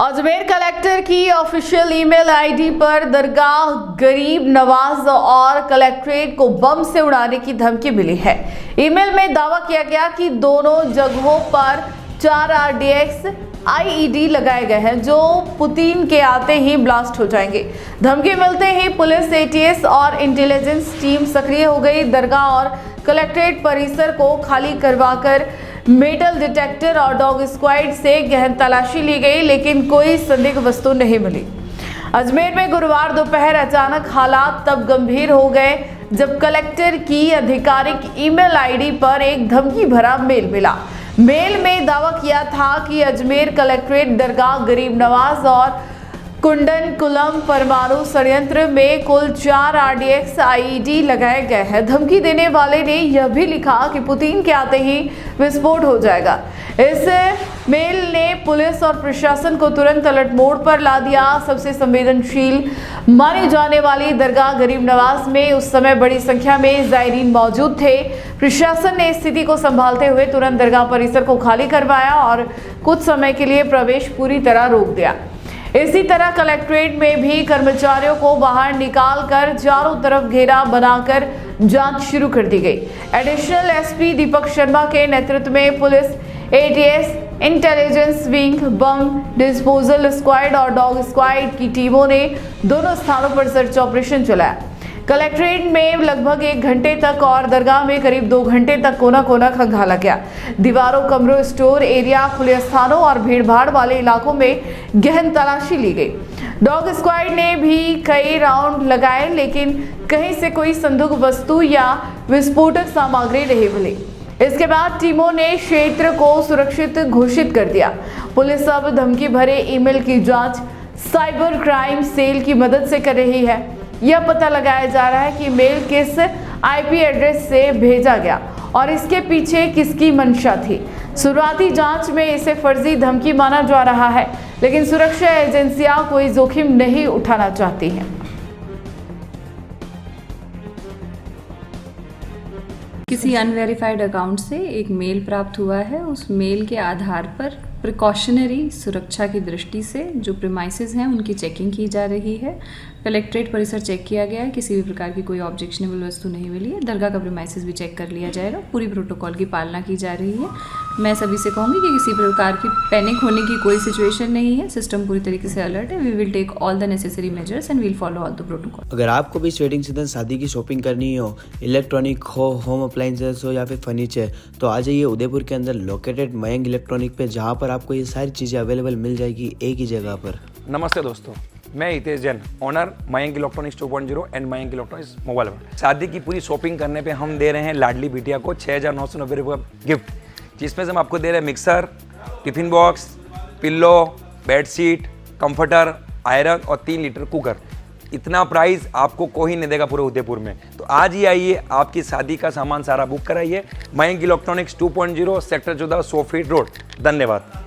Ajmer collector की official email ID पर दरगाह गरीब नवाज और कलेक्ट्रेट को बम से उड़ाने की धमकी मिली है। ईमेल में दावा किया गया कि दोनों जगहों पर 4 RDX IED लगाए गए हैं जो पुतिन के आते ही ब्लास्ट हो जाएंगे। धमकी मिलते ही पुलिस, ATS और इंटेलिजेंस टीम सक्रिय हो गई। दरगाह और कलेक्ट्रेट परिसर को खाली करवाकर मेटल डिटेक्टर और डॉग स्क्वाड से गहन तलाशी ली गई, लेकिन कोई संदिग्ध वस्तु नहीं मिली। अजमेर में गुरुवार दोपहर अचानक हालात तब गंभीर हो गए जब कलेक्टर की आधिकारिक ईमेल आईडी पर एक धमकी भरा मेल मिला। मेल में दावा किया था कि अजमेर कलेक्ट्रेट दरगाह गरीब नवाज और कुंडनकुलम परमाणु संयंत्र में कुल 4 RDX IED लगाए गए हैं। धमकी देने वाले ने यह भी लिखा कि पुतिन के आते ही विस्फोट हो जाएगा। इस मेल ने पुलिस और प्रशासन को तुरंत अलर्ट मोड पर ला दिया। सबसे संवेदनशील माने जाने वाली दरगाह गरीब नवाज में उस समय बड़ी संख्या में ज़ायरीन मौजूद थे। प्रशासन ने स्थिति को संभालते हुए तुरंत दरगाह परिसर को खाली करवाया और कुछ समय के लिए प्रवेश पूरी तरह रोक दिया। इसी तरह कलेक्ट्रेट में भी कर्मचारियों को बाहर निकालकर चारों तरफ घेरा बनाकर जांच शुरू कर दी गई। एडिशनल SP दीपक शर्मा के नेतृत्व में police, ATS, intelligence wing, bomb disposal squad और डॉग स्क्वाड की टीमों ने दोनों स्थानों पर सर्च ऑपरेशन चलाया। कलेक्ट्रेट में लगभग 1 घंटे तक और दरगाह में करीब 2 घंटे तक कोना कोना खंगाला गया। दीवारों, कमरों, स्टोर एरिया, खुले स्थानों और भीड़भाड़ वाले इलाकों में गहन तलाशी ली गई। डॉग स्क्वाड ने भी कई राउंड लगाए, लेकिन कहीं से कोई संदिग्ध वस्तु या विस्फोटक सामग्री नहीं मिली। इसके बाद टीमों ने क्षेत्र को सुरक्षित घोषित कर दिया। पुलिस अब धमकी भरे ईमेल की जांच साइबर क्राइम सेल की मदद से कर रही है। यह पता लगाया जा रहा है कि मेल किस IP एड्रेस से भेजा गया और इसके पीछे किसकी मंशा थी। शुरुआती जांच में इसे फर्जी धमकी माना जा रहा है, लेकिन सुरक्षा एजेंसियां कोई जोखिम नहीं उठाना चाहती हैं। किसी अनवेरिफाइड अकाउंट से एक मेल प्राप्त हुआ है। उस मेल के आधार पर प्रिकॉशनरी सुरक्षा की दृष्टि से जो प्रीमाइसेस हैं उनकी चेकिंग की जा रही है। कलेक्ट्रेट परिसर चेक किया गया है, किसी भी प्रकार की कोई ऑब्जेक्शनेबल वस्तु नहीं मिली है। दरगाह का प्रीमाइसेस भी चेक कर लिया जाएगा। पूरी प्रोटोकॉल की पालना की जा रही है। मैं सभी से कहूँगी कि किसी प्रकार की पैनिक होने की कोई सिचुएशन नहीं है। सिस्टम पूरी तरीके से अलर्ट है। We will take all the necessary measures and we'll follow all the protocol. अगर आपको भी इस वेडिंग सीजन शादी की शॉपिंग करनी हो, इलेक्ट्रॉनिक हो, होम अप्लाइंसेस हो या फिर फर्नीचर, तो आ जाइए उदयपुर के अंदर लोकेटेड मयंक इलेक्ट्रॉनिक पे, जहाँ पर आपको ये सारी चीज़ें अवेलेबल मिल जाएगी एक ही जगह पर। नमस्ते दोस्तों, मैं Hitesh Jain, owner Mayank electronics 2.0 and Mayank electronics mobile पर। शादी की पूरी शॉपिंग करने पे हम दे रहे हैं लाडली बिटिया को 6,990 रुपये गिफ्ट, जिसमें से हम आपको दे रहे हैं mixer, tiffin box, pillow, bedsheet, comforter, iron और 3 लीटर कुकर। इतना प्राइस आपको कोई नहीं देगा पूरे उदयपुर में। तो आज ही आइए, आपकी शादी का सामान सारा बुक कराइए। Mayank electronics 2.0 sector 14 100 feet road. धन्यवाद।